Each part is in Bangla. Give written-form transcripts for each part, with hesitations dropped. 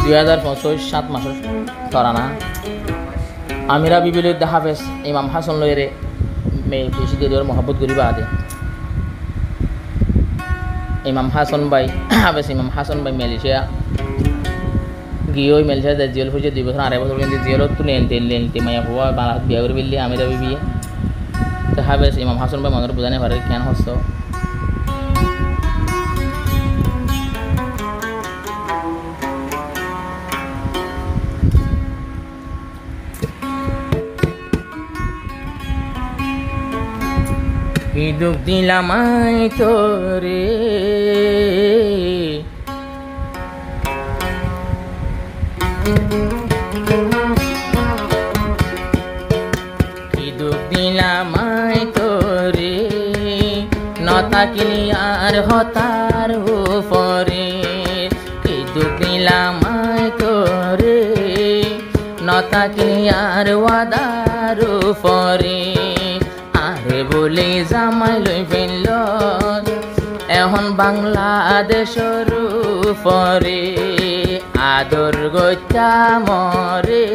2005 7 মাসের তরানা আমিরা বিবিল হাফেজ ইমাম হাসান লয়েরে মে বেশি দিয়ে মহব্বত করি বাদে ইমাম হাসান ভাই হাফেজ ইমাম হাসান ভাই মালয়েশিয়া গিয়ে ওই মালয়েশিয়া জেল হয়েছে 2 বছর 2.5 বছর কিন্তু জেলত তো নেনতে মায়া হওয়া বাংলা বিয়া করে বিল্লি আমিরা বিবি তো হাফেজ ইমাম হাসান ভাই মনের বুঝানে পারে কেন হস্ত কি দুঃখ দিলাম তোরে কি দুঃখ দিলাম তোরে নতাকিলি আর হতার উপরে কি দুঃখ দিলাম তোরে নতাকিলি আর ওয়াদার উপরে বলে জামাই লই ফেলল এখন বাংলাদেশের উপরে আদর গত্যা মরে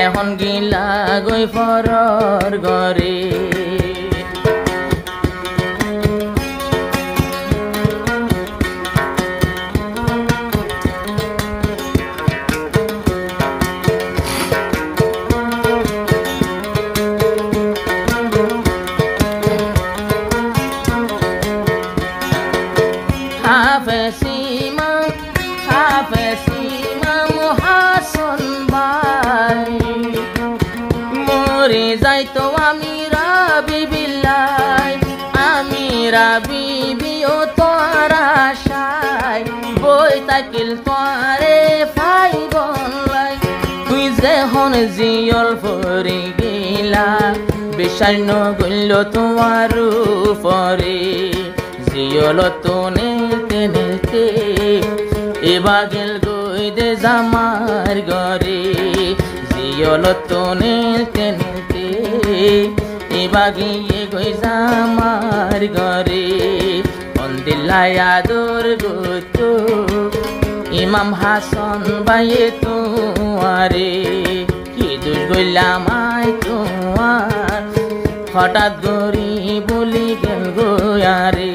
এখন গিলা গই ফরর গরে যাইতো আমিরা বিবি ও তোর আশায় বই তাকিল তোরে ফাইব তুই যে হন জিয়ল পরে গেলা বিশ্বাস নগল তোমার উপরে জিয়ল তো নেতে নেতে এবার গেল গই দে জামার ঘরে জিয়ল তো নেতে নেতে বাগিয়ে গই জামার ঘরে মন্দিলায় আদর গত ইমাম হাসান ভাইয়ে তোমারে কি দুষ গইলাম তোমার হঠাৎ গরি বলি গেল গোয়ারে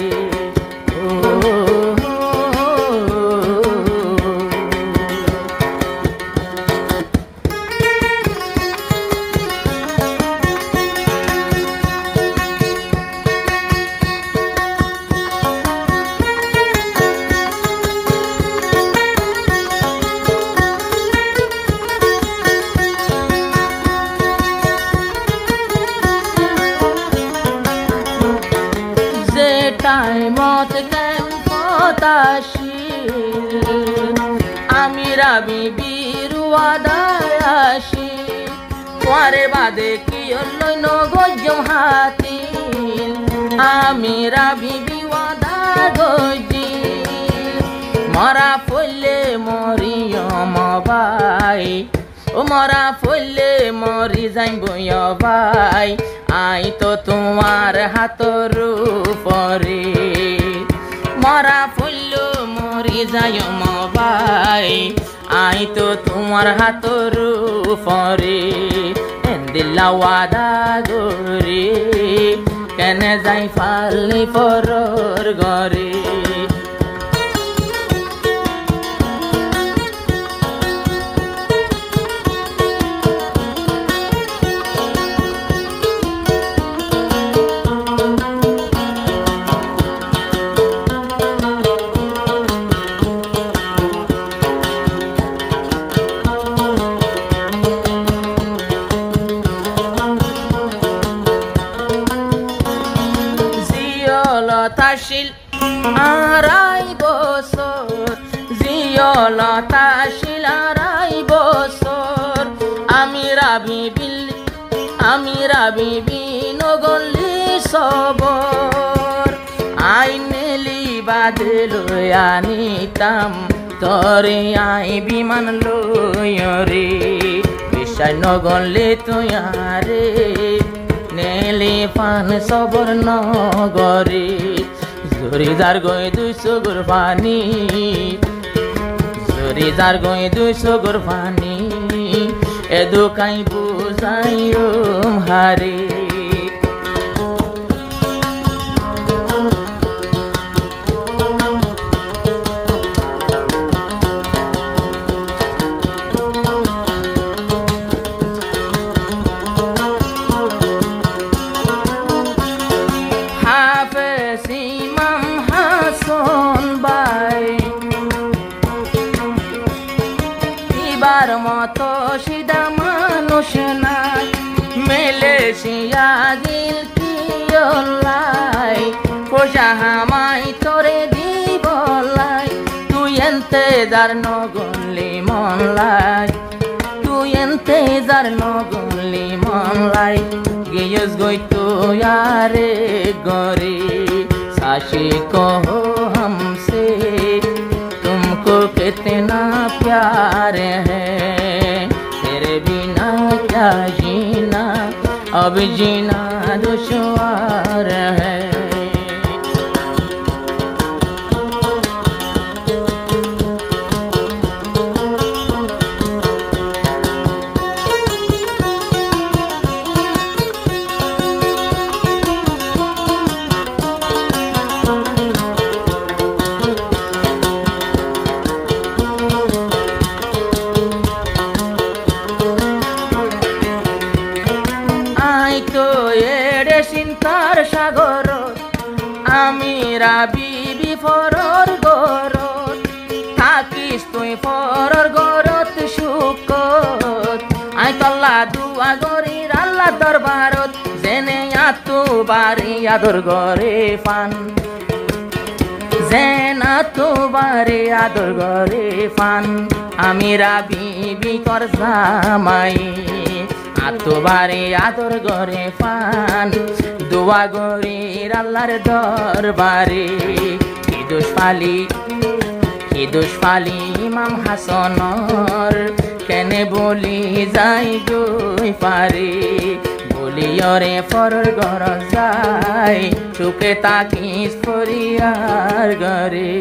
টাইমত কেন পতাশিল আমিরা বিবির ওয়াদায় আসি পরে বাদে কি হলো নগজম হাতিল আমিরা বিবি ওয়াদা গজি মরা ফুলে মরিয়ম ভাই ও মরা ফুলে মরি যাইব ভাই আই তো তোমার হাতর উপরে মরা ফুল মরি যায় ভাই আই তো তোমার হাতর উপরে দিলা ওয়াদা গরে কেন যাই ফালি পরর ঘরে তাশিল আড়াই বছর জিয়লতা শিল আড়াই বছর আমিরা বিবি নগলি সবর আইনেলি বাদে লই আনিতাম তরে আই বিমান লইরে বিশ্বাস নগলে তুই আরে নেলি পান সবর নগরে জরিদার গই 200 গুর পানি রিজার গই দুই সগর পানি এদুকাই বুঝাইও হারে এবার মতো সিধা মানুষ নাই মেলেশিয়া গিল কি লাই পোষা হামাই তোরে দিবলাই তুই এনতে যার নগলি মন লাই তুই এনতে যার নগলি মন লাই গিয়স গই তুই আরে গরে साशी कहो हमसे तुमको कितना प्यार है तेरे बिना क्या जीना अब जीना दुश्वार है চিন্তার সাগর আমি রাবি বিফরর গরত থাকিস তুই ফরর গরত সুকত আই তল্লা দুয়া গরির আল্লাহ দরবারত জেনে আতু বাড়ি আদর গরে ফান জেনা তু বাড়ি আদর গরে ফান আমি রাবি বিকর জামাই আতবারে আদর গরে ফান দোয়া গরির আল্লাহর দরবারে কি দোষ পালি ইমাম হাসনর কেনে বলি যাই গই পারে বলি ওরে ফরর ঘর যাই চোখে তাকিস ফরিয়ার গরে।